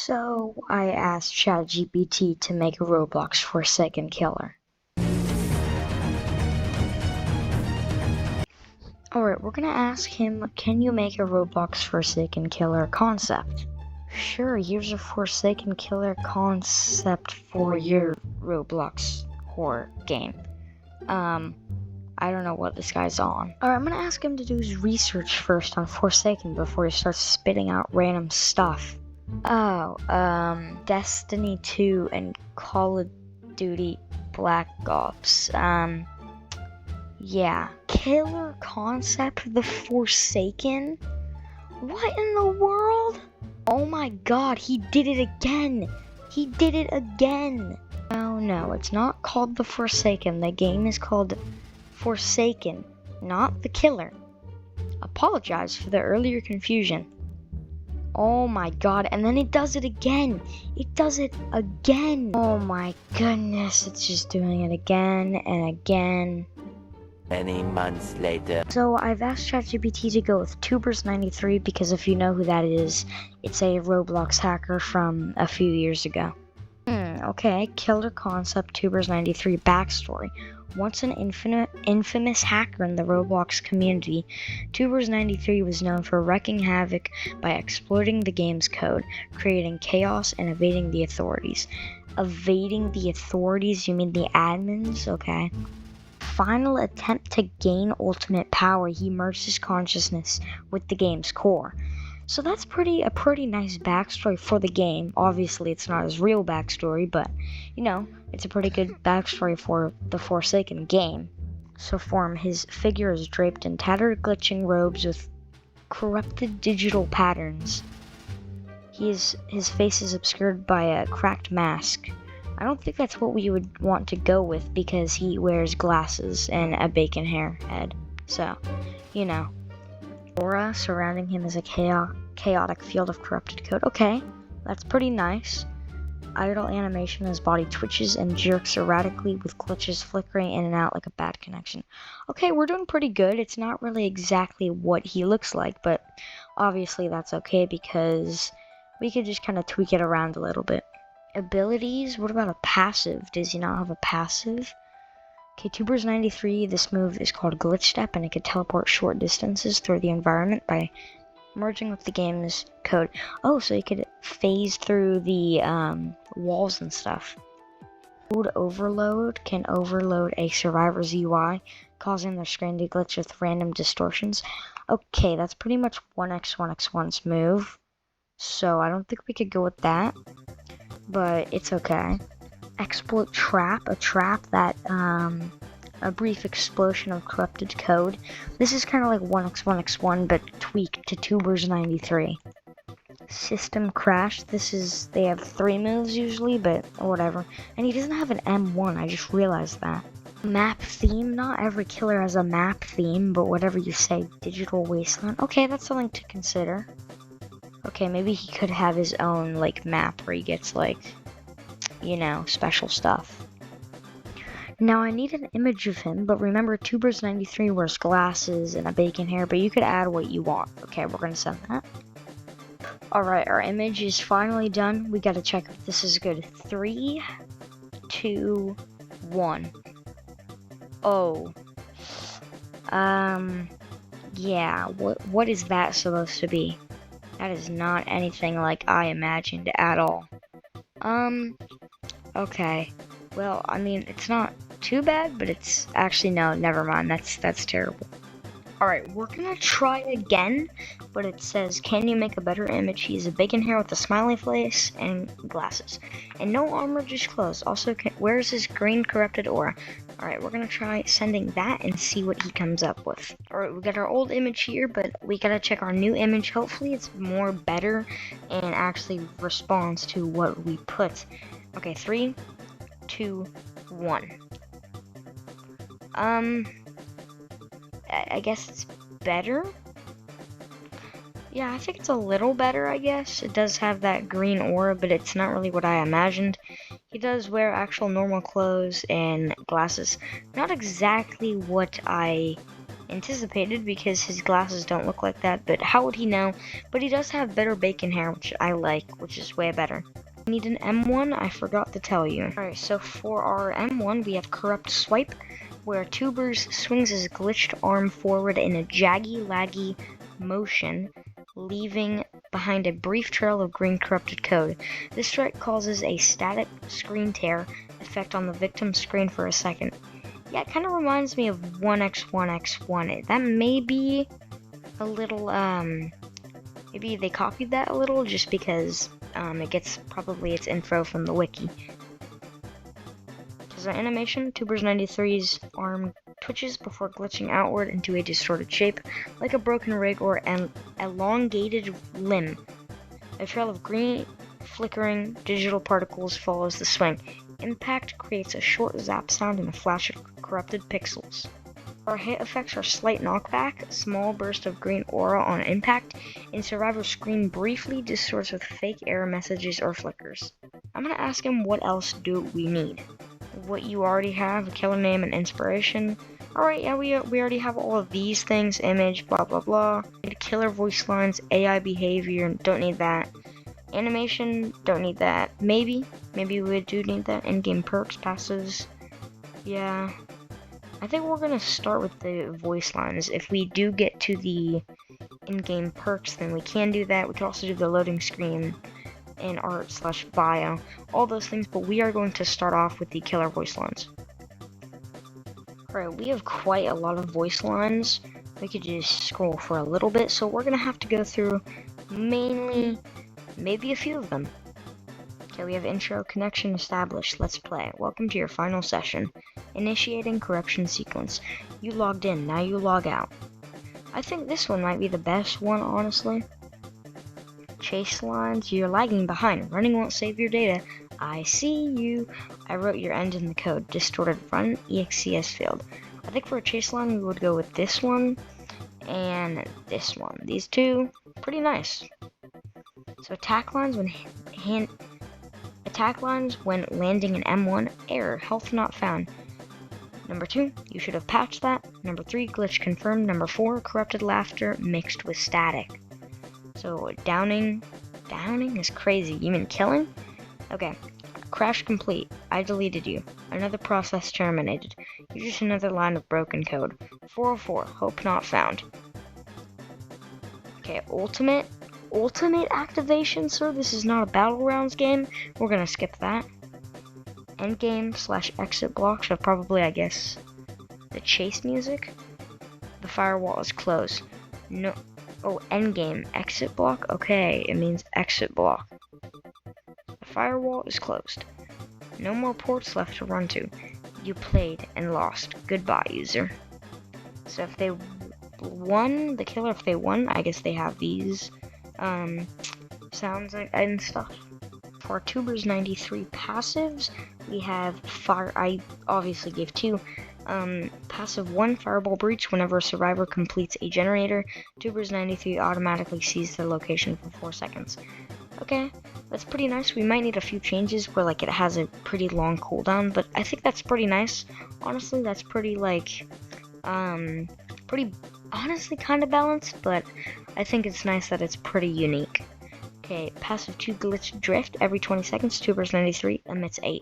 So I asked ChatGPT to make a Roblox Forsaken killer. Alright, we're gonna ask him, can you make a Roblox Forsaken killer concept? Sure, here's a Forsaken killer concept for your Roblox horror game. I don't know what this guy's on. Alright, I'm gonna ask him to do his research first on Forsaken before he starts spitting out random stuff. Oh, Destiny 2 and Call of Duty Black Ops. Yeah. Killer concept, the Forsaken? What in the world? Oh my god, he did it again! He did it again! No, it's not called the Forsaken. The game is called Forsaken, not the Killer. Apologize for the earlier confusion. Oh my god, and then it does it again. It does it again. Oh my goodness, it's just doing it again and again. Many months later. So I've asked ChatGPT to go with Tubers93 because if you know who that is, it's a Roblox hacker from a few years ago. Okay, killer concept, Tubers93 backstory. Once an infamous hacker in the Roblox community, Tubers93 was known for wreaking havoc by exploiting the game's code, creating chaos, and evading the authorities. Evading the authorities? You mean the admins? Okay. Final attempt to gain ultimate power, he merged his consciousness with the game's core. So that's a pretty nice backstory for the game. Obviously, it's not his real backstory, but, you know, it's a pretty good backstory for the Forsaken game. So for him, his figure is draped in tattered, glitching robes with corrupted digital patterns. His face is obscured by a cracked mask. I don't think that's what we would want to go with because he wears glasses and a bacon hair head. So, you know. Aura surrounding him is a chaotic field of corrupted code. Okay, that's pretty nice. Idle animation, his body twitches and jerks erratically with glitches flickering in and out like a bad connection. Okay, we're doing pretty good. It's not really exactly what he looks like, but obviously that's okay because we could just kind of tweak it around a little bit. Abilities, what about a passive? Does he not have a passive? Okay, Tubers93, this move is called Glitch Step, and it can teleport short distances through the environment by merging with the game's code. Oh, so you could phase through the walls and stuff. Mode Overload can overload a survivor's UI, causing their screen to glitch with random distortions. Okay, that's pretty much 1x1x1's move, so I don't think we could go with that, but it's okay. Exploit Trap, a trap that, a brief explosion of corrupted code. This is kind of like 1x1x1, but tweaked to Tubers93. System Crash, they have 3 moves usually, but whatever. And he doesn't have an M1, I just realized that. Map theme, not every killer has a map theme, but whatever you say, Digital Wasteland. Okay, that's something to consider. Okay, maybe he could have his own, like, map where he gets, like, you know, special stuff. Now I need an image of him, but remember Tubers93 wears glasses and a bacon hair, but you could add what you want. Okay, we're gonna send that. Alright, our image is finally done. We gotta check if this is good. 3, 2, 1. Oh. Yeah, what is that supposed to be? That is not anything like I imagined at all. Okay. Well, I mean, it's not too bad, but it's actually, no, never mind. That's terrible. Alright, we're gonna try again, but it says, can you make a better image? He has a bacon hair with a smiley face and glasses. And no armor, just clothes. Also, where's his green corrupted aura? Alright, we're gonna try sending that and see what he comes up with. Alright, we got our old image here, but we gotta check our new image. Hopefully it's more better and actually responds to what we put. Okay, 3, 2, 1. I guess it's better? Yeah, I think it's a little better, I guess. It does have that green aura, but it's not really what I imagined. He does wear actual normal clothes and glasses. Not exactly what I anticipated because his glasses don't look like that, but how would he know? But he does have better bacon hair, which I like, which is way better. We need an M1, I forgot to tell you. Alright, so for our M1, we have Corrupt Swipe, where Tubers swings his glitched arm forward in a jaggy-laggy motion, leaving behind a brief trail of green corrupted code. This strike causes a static screen tear effect on the victim's screen for a second. Yeah, it kind of reminds me of 1x1x1. That may be a little, maybe they copied that a little just because it gets probably its info from the wiki. As an animation, Tubers93's arm twitches before glitching outward into a distorted shape, like a broken rig or an elongated limb. A trail of green, flickering digital particles follows the swing. Impact creates a short zap sound and a flash of corrupted pixels. Our hit effects are slight knockback, small burst of green aura on impact, and Survivor's screen briefly distorts with fake error messages or flickers. I'm gonna ask him what else do we need. What you already have, a killer name and inspiration. Alright, yeah, we already have all of these things, image, blah blah blah. Killer voice lines, AI behavior, don't need that. Animation, don't need that. Maybe we do need that. In-game perks, passives, yeah. I think we're gonna start with the voice lines. If we do get to the in-game perks, then we can do that. We can also do the loading screen and art/bio, all those things, but we are going to start off with the killer voice lines. Alright, we have quite a lot of voice lines. We could just scroll for a little bit, so we're gonna have to go through mainly maybe a few of them. Okay, we have intro, connection established, let's play. Welcome to your final session. Initiating corruption sequence. You logged in, now you log out. I think this one might be the best one, honestly. Chase lines, you're lagging behind. Running won't save your data. I see you. I wrote your end in the code. Distorted run excs field. I think for a chase line we would go with this one and this one. These two, pretty nice. So attack lines when landing an M1, error, health not found. Number 2, you should have patched that. Number 3, glitch confirmed. Number 4, corrupted laughter mixed with static. So downing is crazy. You mean killing? Okay. Crash complete. I deleted you. Another process terminated. You're just another line of broken code. 404. Hope not found. Okay, ultimate activation, sir. This is not a Battlegrounds game. We're gonna skip that. Endgame/exit block, so probably, I guess, the chase music. The firewall is closed. No. Oh, endgame, exit block? Okay, it means exit block. The firewall is closed. No more ports left to run to. You played and lost. Goodbye, user. So if they won, the killer, if they won, I guess they have these sounds and stuff. For Tubers93 passives, we have fire. I obviously gave 2. Passive 1, Fireball Breach. Whenever a survivor completes a generator, Tubers93 automatically sees their location for 4 seconds. Okay, that's pretty nice. We might need a few changes where like it has a pretty long cooldown, but I think that's pretty nice. Honestly, that's pretty like, pretty honestly kind of balanced, but I think it's nice that it's pretty unique. Okay, passive 2, glitch drift. Every 20 seconds, Tubers93 emits a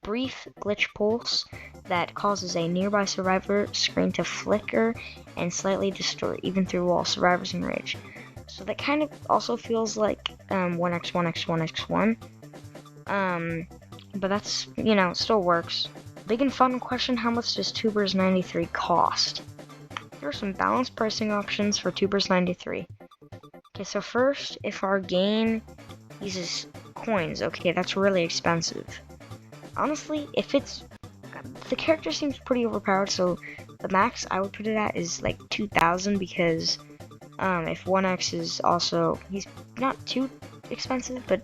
brief glitch pulse that causes a nearby survivor screen to flicker and slightly distort, even through all survivors in rage. So that kind of also feels like 1x1x1x1. But that's, you know, still works. Big and fun question, how much does Tubers93 cost? There are some balanced pricing options for Tubers93. Okay, so first, if our game uses coins, okay, that's really expensive. Honestly, if it's, the character seems pretty overpowered, so the max I would put it at is like 2,000, because if 1x is also, he's not too expensive, but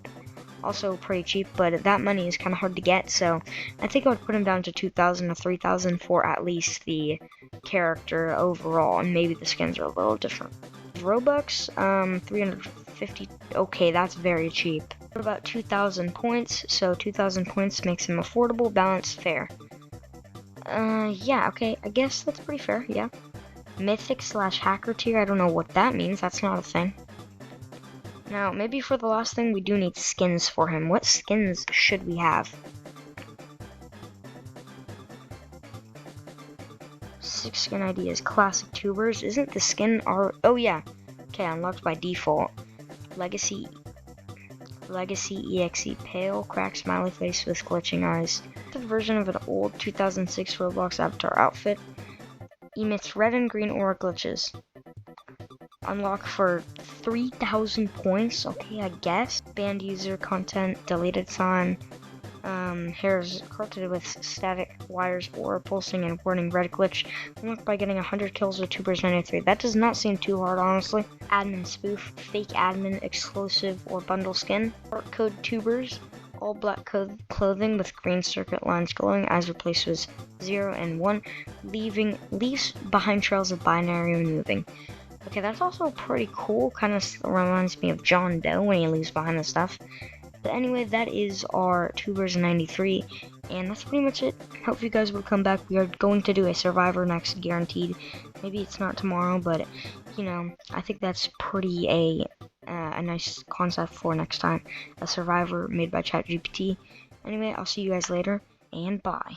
also pretty cheap, but that money is kind of hard to get, so I think I would put him down to 2,000 to 3,000 for at least the character overall, and maybe the skins are a little different. Robux, 350, okay, that's very cheap. What about 2,000 points? So 2,000 points makes him affordable, balanced, fair. Yeah, okay, I guess that's pretty fair, yeah. Mythic / hacker tier, I don't know what that means, that's not a thing. Now, maybe for the last thing, we do need skins for him. What skins should we have? 6 skin ideas. Classic tubers. Isn't the skin oh yeah. Okay, unlocked by default. Legacy EXE pale, cracked smiley face with glitching eyes. The version of an old 2006 Roblox avatar outfit. Emits red and green aura glitches. Unlock for 3,000 points. Okay, I guess. Banned user content, deleted sign. Hairs corrupted with static wires or pulsing and warning red glitch. Unlocked by getting 100 kills with Tubers 93. That does not seem too hard, honestly. Admin spoof, fake admin, exclusive or bundle skin. Art code Tubers. All black clothing with green circuit lines glowing. Eyes replaced with 0 and 1. Leaves behind trails of binary removing. Okay, that's also pretty cool. Kind of reminds me of John Doe when he leaves behind the stuff. But anyway, that is our Tubers 93, and that's pretty much it. Hope you guys will come back. We are going to do a Survivor next, guaranteed. Maybe it's not tomorrow, but you know, I think that's pretty a nice concept for next time. A Survivor made by ChatGPT. Anyway, I'll see you guys later, and bye.